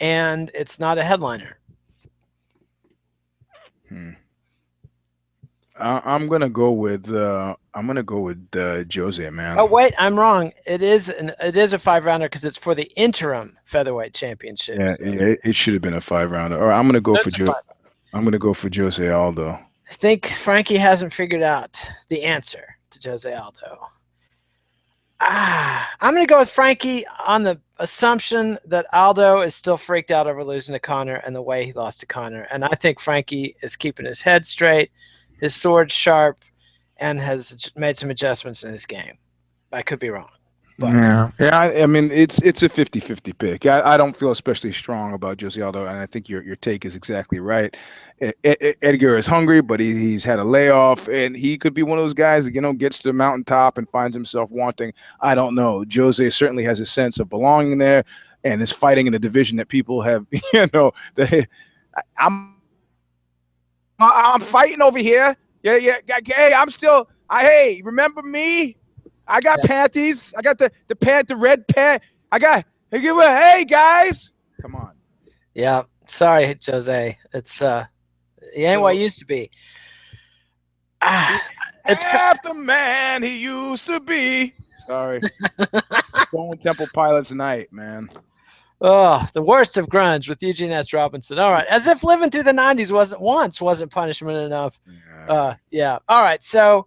and it's not a headliner. I'm gonna go with José, man. Oh wait, I'm wrong. It is a 5-rounder because it's for the interim featherweight championship. Yeah, it should have been a 5-rounder. All right, I'm gonna go for José Aldo. I think Frankie hasn't figured out the answer to José Aldo. I'm going to go with Frankie on the assumption that Aldo is still freaked out over losing to Conor and the way he lost to Conor. And I think Frankie is keeping his head straight, his sword sharp, and has made some adjustments in his game. I could be wrong. But. Yeah. I mean, it's a 50-50 pick. I don't feel especially strong about José Aldo, and I think your take is exactly right. Edgar is hungry, but he's had a layoff, and he could be one of those guys that gets to the mountaintop and finds himself wanting. I don't know. José certainly has a sense of belonging there, and is fighting in a division that people have. I'm fighting over here. Yeah. Hey, I'm still. Hey, remember me? I got panties. I got the red pant. Hey guys, come on. Yeah, sorry, Jose. It's he ain't what he used to be. It's half the man he used to be. Sorry. Stone Temple Pilots night, man. Oh, the worst of grunge with Eugene S. Robinson. All right, as if living through the '90s wasn't punishment enough. Yeah. All right, so.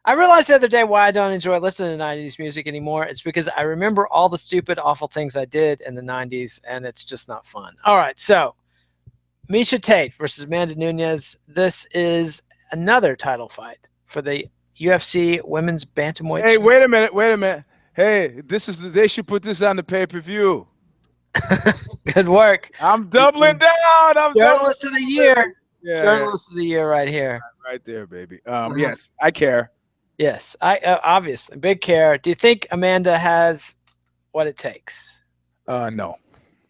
I realized the other day why I don't enjoy listening to 90s music anymore. It's because I remember all the stupid, awful things I did in the 90s, and it's just not fun. All right, so Miesha Tate versus Amanda Nunes. This is another title fight for the UFC Women's Bantamweight. Hey, wait a minute. Hey, they should put this on the pay-per-view. Good work. I'm doubling down. Journalist of the year. Yeah. Journalist of the year right here. Right there, baby. Yes, I care. Yes, I obviously big care. Do you think Amanda has what it takes? No,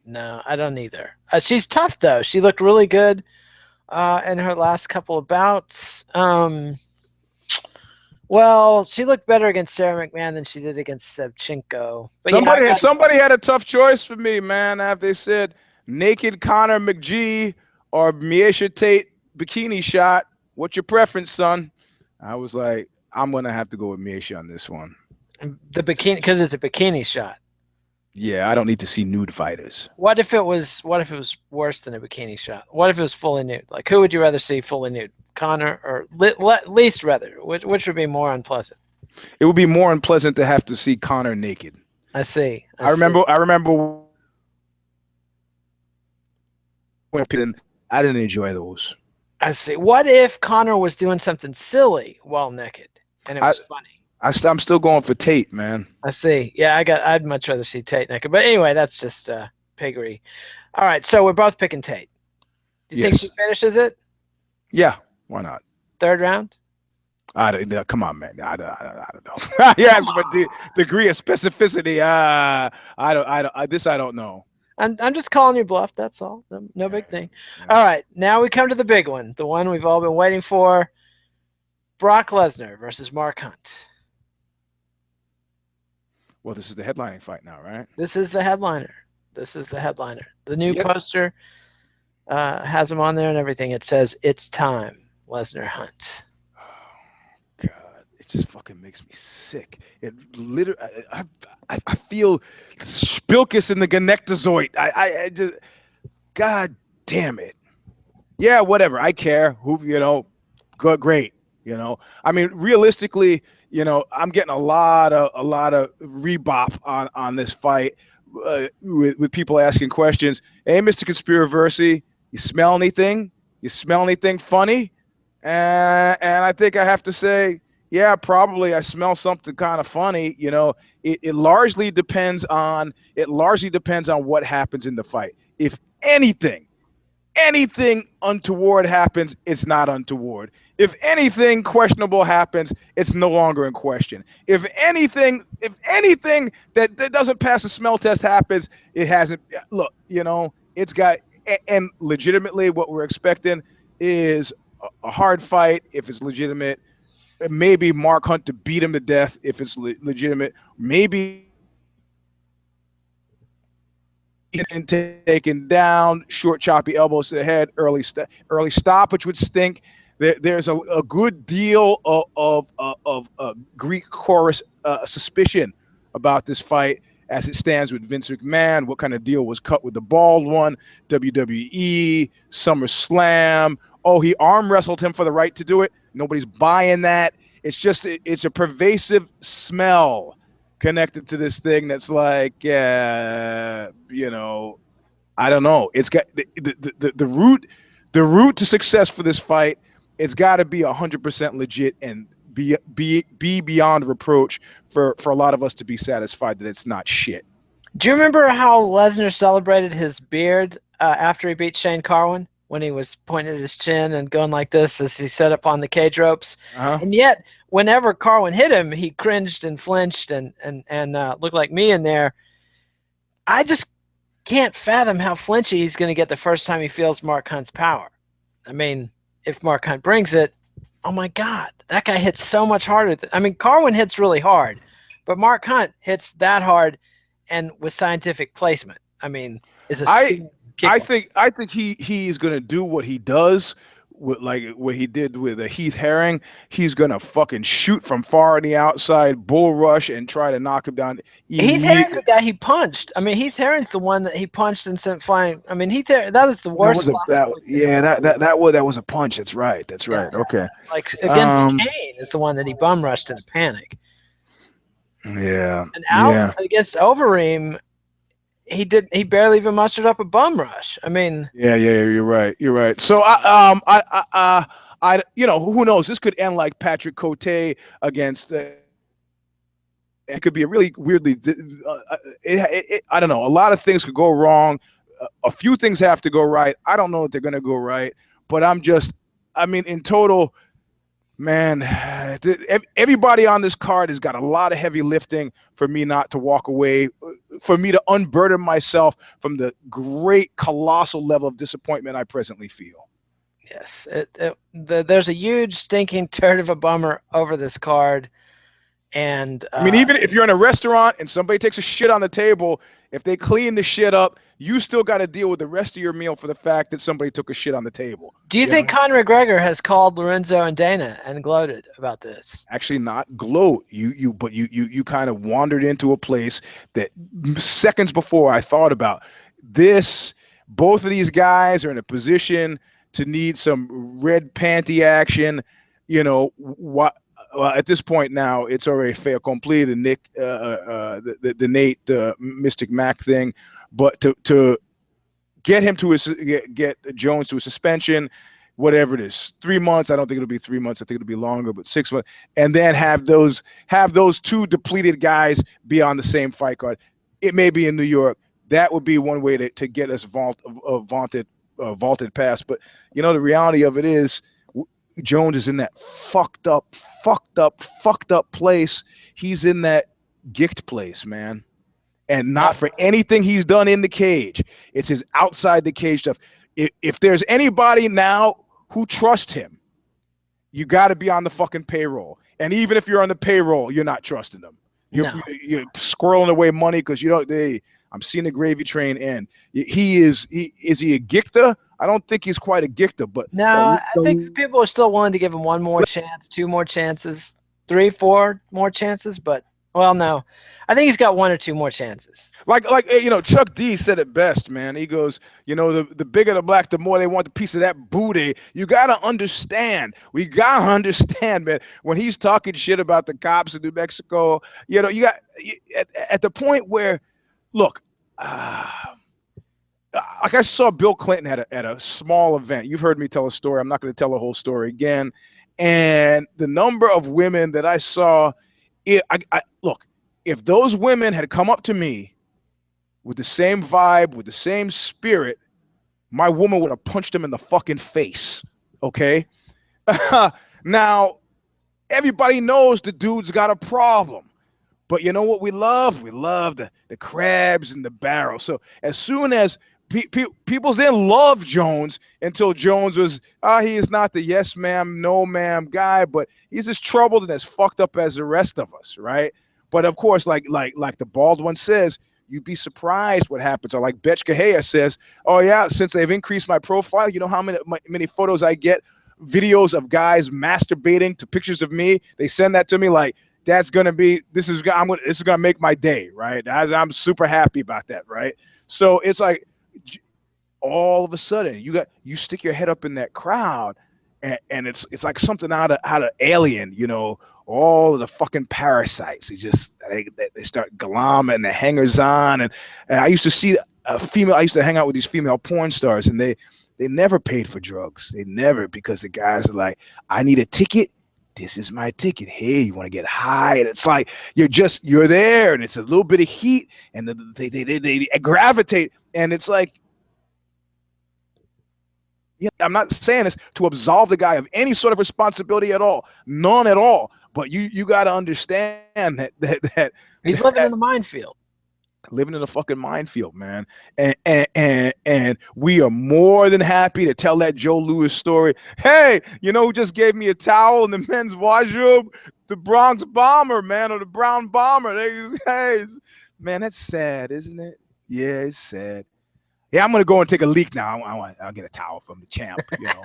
I don't either. She's tough though. She looked really good in her last couple of bouts. Well, she looked better against Sarah McMahon than she did against Shevchenko. But somebody had a tough choice for me, man. Have they said naked Connor McGee or Miesha Tate bikini shot. What's your preference, son? I was like, I'm gonna have to go with Miesha on this one. The bikini, because it's a bikini shot. Yeah, I don't need to see nude fighters. What if it was worse than a bikini shot? What if it was fully nude? Like, who would you rather see fully nude? Conor or least rather? Which would be more unpleasant? It would be more unpleasant to have to see Conor naked. I see. I remember when I didn't enjoy those. I see. What if Conor was doing something silly while naked and it was funny? I'm still going for Tate, man. I see. Yeah, I'd much rather see Tate naked. But anyway, that's just piggery. All right, so we're both picking Tate. Do you think she finishes it? Yeah, why not? Third round? Come on, man. I don't know. Yes, but the degree of specificity, I don't know. I'm just calling you bluff. That's all. No big thing. Yeah. All right, now we come to the big one, the one we've all been waiting for: Brock Lesnar versus Mark Hunt. Well, this is the headlining fight now, right? This is the headliner. The new poster has him on there and everything. It says, "It's time, Lesnar Hunt." Oh, God, it just fucking makes me sick. It literally, I feel spilkus in the gonectozoid. I just, God damn it. Yeah, whatever. I care. Who, good, great. I mean, realistically, I'm getting a lot of rebop on this fight with people asking questions. Hey, Mr. Conspiraversy, you smell anything? You smell anything funny? And I think I have to say, yeah, probably I smell something kind of funny. It largely depends on what happens in the fight. If anything untoward happens, it's not untoward. If anything questionable happens, it's no longer in question. If anything that doesn't pass a smell test happens, it hasn't. Look, it's got, and legitimately what we're expecting is a hard fight if it's legitimate. Maybe Mark Hunt to beat him to death if it's legitimate. Maybe and taken down, short choppy elbows to the head, early stop, which would stink. There's a good deal of Greek chorus suspicion about this fight as it stands with Vince McMahon. What kind of deal was cut with the bald one? WWE, SummerSlam. Oh, he arm wrestled him for the right to do it. Nobody's buying that. It's a pervasive smell connected to this thing that's like, I don't know. It's got the route to success for this fight. It's got to be 100% legit and be beyond reproach for a lot of us to be satisfied that it's not shit. Do you remember how Lesnar celebrated his beard after he beat Shane Carwin, when he was pointing at his chin and going like this as he set up on the cage ropes? And yet, whenever Carwin hit him, he cringed and flinched and looked like me in there. I just can't fathom how flinchy he's going to get the first time he feels Mark Hunt's power. I mean, if Mark Hunt brings it, oh my God, that guy hits so much harder. Carwin hits really hard, but Mark Hunt hits that hard and with scientific placement. I think he's gonna do what he does with, like what he did with Heath Herring. He's gonna fucking shoot from far on the outside, bull rush, and try to knock him down. Heath Herring's the guy he punched. Heath Herring's the one that he punched and sent flying. That was the worst. That was a punch. That's right. Yeah. Okay. Like against Cain is the one that he bum rushed in a panic. Yeah. And out against Overeem, he barely even mustered up a bum rush. Yeah, you're right. So I who knows? This could end like Patrick Cote against. It could be a really weirdly. I don't know. A lot of things could go wrong. A few things have to go right. I don't know if they're going to go right, but in total, man, everybody on this card has got a lot of heavy lifting for me not to walk away, for me to unburden myself from the great, colossal level of disappointment I presently feel. Yes, there's a huge stinking turd of a bummer over this card, And I mean, even if you're in a restaurant and somebody takes a shit on the table, if they clean the shit up, you still got to deal with the rest of your meal for the fact that somebody took a shit on the table. Do you think Conor McGregor has called Lorenzo and Dana and gloated about this? Actually, not gloat. But you kind of wandered into a place that seconds before I thought about this. Both of these guys are in a position to need some red panty action. You know what? At this point now, it's already fait accompli. The Nate Mystic Mac thing, but to get him to get Jones to a suspension, whatever it is, 3 months. I don't think it'll be 3 months. I think it'll be longer, but 6 months, and then have those two depleted guys be on the same fight card. It may be in New York. That would be one way to get us vaulted past. But you know, the reality of it is, Jones is in that fucked up place. He's in that gicked place, man. And not for anything he's done in the cage. It's his outside the cage stuff. If there's anybody now who trusts him, you got to be on the fucking payroll. And even if you're on the payroll, you're not trusting them. You're squirreling away money because you don't. I'm seeing the gravy train end. Is he a gicta? I don't think he's quite a gicta, but no, I think people are still willing to give him one more chance, 2 more chances, 3, 4 more chances. But well, no, I think he's got 1 or 2 more chances. Like you know, Chuck D said it best, man. He goes, you know, the bigger the black, the more they want the piece of that booty. You gotta understand. We gotta understand, man. When he's talking shit about the cops in New Mexico, you know, you got at the point where, look. Like I saw Bill Clinton at a small event. You've heard me tell a story. I'm not going to tell the whole story again. And the number of women that I saw, look, if those women had come up to me with the same vibe, with the same spirit, my woman would have punched them in the fucking face. Okay. Now, everybody knows the dude's got a problem. But you know what we love? We love the crabs in the barrel. So as soon as people didn't love Jones until Jones was, he is not the yes ma'am, no ma'am guy, but he's as troubled and as fucked up as the rest of us, right? But of course, like the bald one says, you'd be surprised what happens. Or like Betch Cahaya says, oh yeah, since they've increased my profile, you know how many photos I get, videos of guys masturbating to pictures of me. They send that to me like, this is gonna make my day, right? I'm super happy about that, right? So it's like all of a sudden you stick your head up in that crowd, and it's like something out of Alien, you know, all of the fucking parasites. They start glomming and the hangers on, and I used to see I used to hang out with these female porn stars, and they never paid for drugs. They never, because the guys are like, I need a ticket. This is my ticket. Hey, you want to get high? And it's like you're there, and it's a little bit of heat, and they gravitate, and it's like, yeah, I'm not saying this to absolve the guy of any sort of responsibility at all, none at all. But you got to understand that he's living in the minefield. Living in a fucking minefield, man. And we are more than happy to tell that Joe Louis story. Hey, you know who just gave me a towel in the men's washroom? The Bronx Bomber, man, or the Brown Bomber. Hey, man, that's sad, isn't it? Yeah, it's sad. Yeah, I'm gonna go and take a leak now. I'll get a towel from the champ. You know.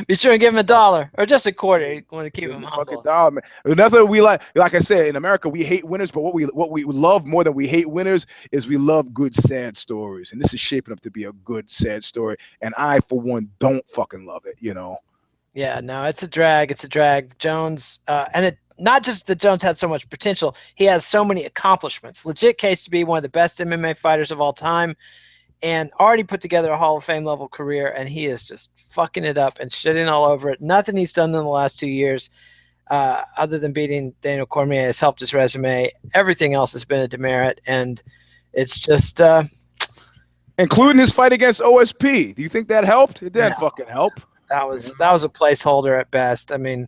Be sure and give him $1 or just a quarter. You want to keep him humble. $1, man. Another we like I said, in America we hate winners, but what we love more than we hate winners is we love good sad stories, and this is shaping up to be a good sad story. And I, for one, don't fucking love it. You know. Yeah, no, it's a drag. It's a drag. Jones, and it not just that Jones had so much potential, he has so many accomplishments. Legit case to be one of the best MMA fighters of all time. And already put together a Hall of Fame level career, and he is just fucking it up and shitting all over it. Nothing he's done in the last 2 years, other than beating Daniel Cormier, has helped his resume. Everything else has been a demerit, and it's just including his fight against OSP. Do you think that helped? It didn't fucking help. That was a placeholder at best. I mean,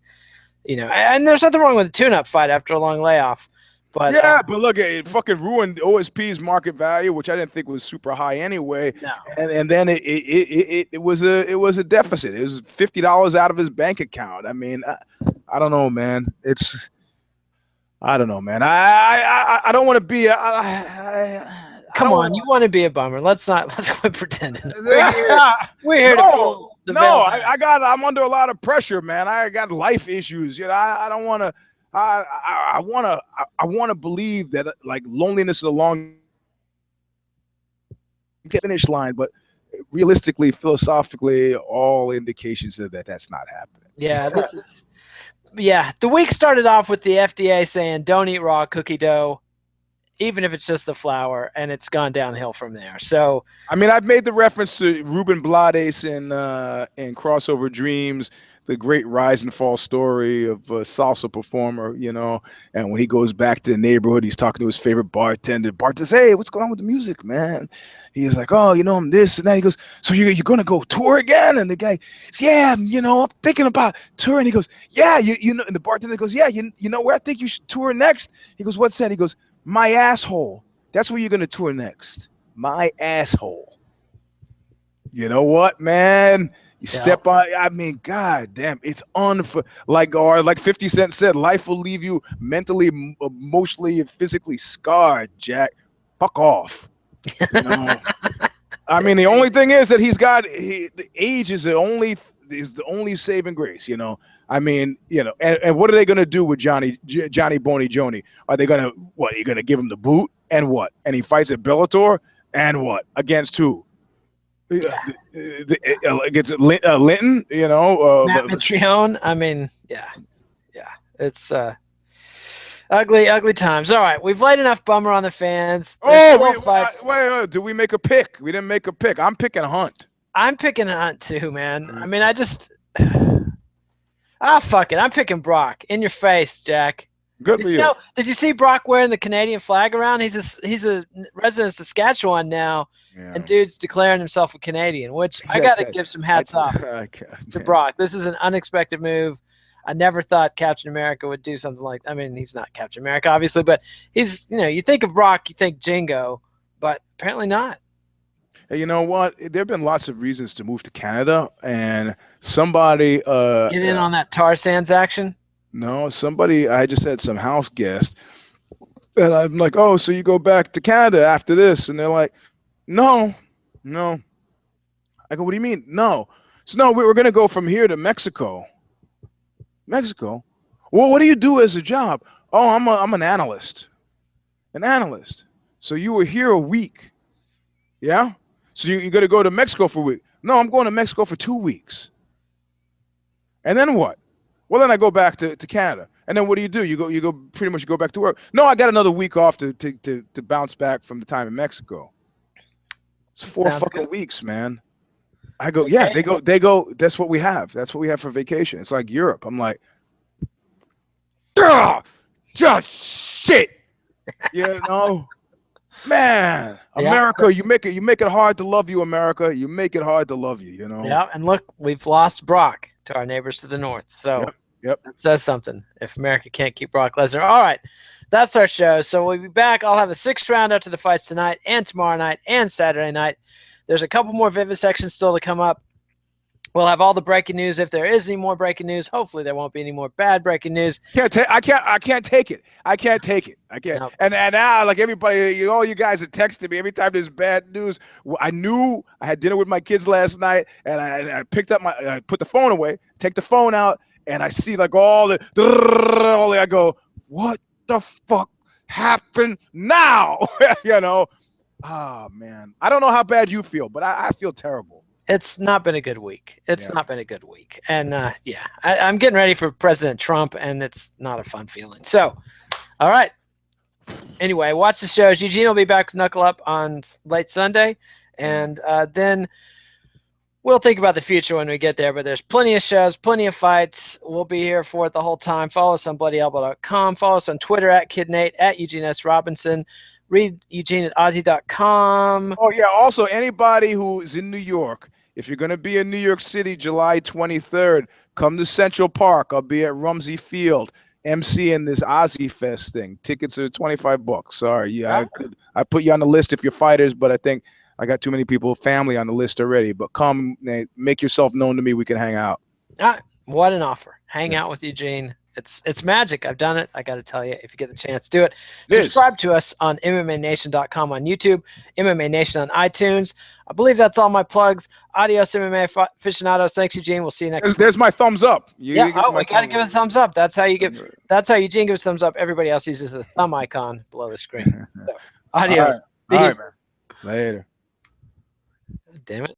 you know, and there's nothing wrong with a tune-up fight after a long layoff. But, yeah, but look, it fucking ruined OSP's market value, which I didn't think was super high anyway. No. And then it was a deficit. It was $50 out of his bank account. I mean, I don't know, man. I don't know, man. I don't want to be. Come on, you want to be a bummer. Let's quit pretending. We're here no, to pull the no. veil back. I'm under a lot of pressure, man. I got life issues. You know, I don't want to. I want to believe that like loneliness is a long finish line, but realistically, philosophically, all indications are that that's not happening. Yeah, this is. Yeah, the week started off with the FDA saying don't eat raw cookie dough, even if it's just the flour, and it's gone downhill from there. So, I mean, I've made the reference to Ruben Blades in Crossover Dreams, the great rise and fall story of a salsa performer, you know, and when he goes back to the neighborhood, he's talking to his favorite bartender. Bartender says, hey, what's going on with the music, man? He's like, oh, you know, I'm this and that. He goes, so you're going to go tour again? And the guy says, yeah, you know, I'm thinking about touring. He goes, yeah, you know, and the bartender goes, yeah, you know where I think you should tour next? He goes, what's that? He goes, my asshole. That's where you're going to tour next. My asshole. You know what, man? You step on. I mean, god damn, it's like 50 Cent said, life will leave you mentally, emotionally, and physically scarred. Jack, fuck off. You know? I mean, the only thing is that the age is the only saving grace. You know. I mean, you know, and what are they gonna do with Johnny Boney Joni? Are they gonna what? Are you gonna give him the boot and what? And he fights at Bellator and what? Against who? Against Linton, you know, Matt Mitrione. I mean, yeah, it's ugly times. All right, we've laid enough bummer on the fans. Wait, did we make a pick? We didn't make a pick. I'm picking Hunt. I'm picking Hunt too, man. I mean, I just fuck it. I'm picking Brock. In your face, Jack. Good for you. Did you see Brock wearing the Canadian flag around? He's a resident of Saskatchewan now, and dude's declaring himself a Canadian, which I got to give some hats off to Brock. This is an unexpected move. I never thought Captain America would do something like. I mean, he's not Captain America, obviously, but he's. You know, you think of Brock, you think Jingo, but apparently not. Hey, you know what? There have been lots of reasons to move to Canada, and somebody get in on that tar sands action. No, I just had some house guest, and I'm like, oh, so you go back to Canada after this? And they're like, no. I go, what do you mean? No. So no, we're gonna go from here to Mexico. Mexico? Well, what do you do as a job? Oh, I'm an analyst. An analyst. So you were here a week. Yeah? So you're gonna go to Mexico for a week. No, I'm going to Mexico for 2 weeks. And then what? Well, then I go back to Canada. And then what do? You go pretty much go back to work. No, I got another week off to bounce back from the time in Mexico. It's 4 fucking weeks, man. I go, yeah, they go, that's what we have. That's what we have for vacation. It's like Europe. I'm like, just shit. You know? Man, America, you make it hard to love you, America. You make it hard to love you, you know. Yeah, and look, we've lost Brock to our neighbors to the north. So yep. That says something. If America can't keep Brock Lesnar. All right. That's our show. So we'll be back. I'll have a 6th round after the fights tonight and tomorrow night and Saturday night. There's a couple more vivisections still to come up. We'll have all the breaking news if there is any more breaking news. Hopefully there won't be any more bad breaking news. I can't take it. I can't. Nope. And now, like everybody, all you guys are texting me every time there's bad news. I knew I had dinner with my kids last night, and I picked up I put the phone away, take the phone out, and I see like all the I go, what the fuck happened now? You know? Oh man, I don't know how bad you feel, but I feel terrible. It's not been a good week. Not been a good week. And I'm getting ready for President Trump, and it's not a fun feeling. So, all right. Anyway, watch the shows. Eugene will be back to Knuckle Up on late Sunday, and then we'll think about the future when we get there. But there's plenty of shows, plenty of fights. We'll be here for it the whole time. Follow us on bloodyelbow.com. Follow us on Twitter at KidNate, at Eugene S. Robinson. Read Eugene at Aussie.com. Oh, yeah. Also, anybody who is in New York, if you're going to be in New York City July 23rd, come to Central Park. I'll be at Rumsey Field emceeing this Aussie Fest thing. Tickets are $25. Sorry. Yeah, I put you on the list if you're fighters, but I think I got too many people, family on the list already. But come, make yourself known to me. We can hang out. What an offer. Hang out with Eugene It's magic. I've done it. I got to tell you, if you get the chance, do it. Subscribe to us on MMANation.com on YouTube, MMA Nation on iTunes. I believe that's all my plugs. Adios, MMA aficionados. Thanks, Eugene. We'll see you next time. There's my thumbs up. We got to give a thumbs up. That's how Eugene gives thumbs up. Everybody else uses the thumb icon below the screen. So, adios. All right, man. Later. Damn it.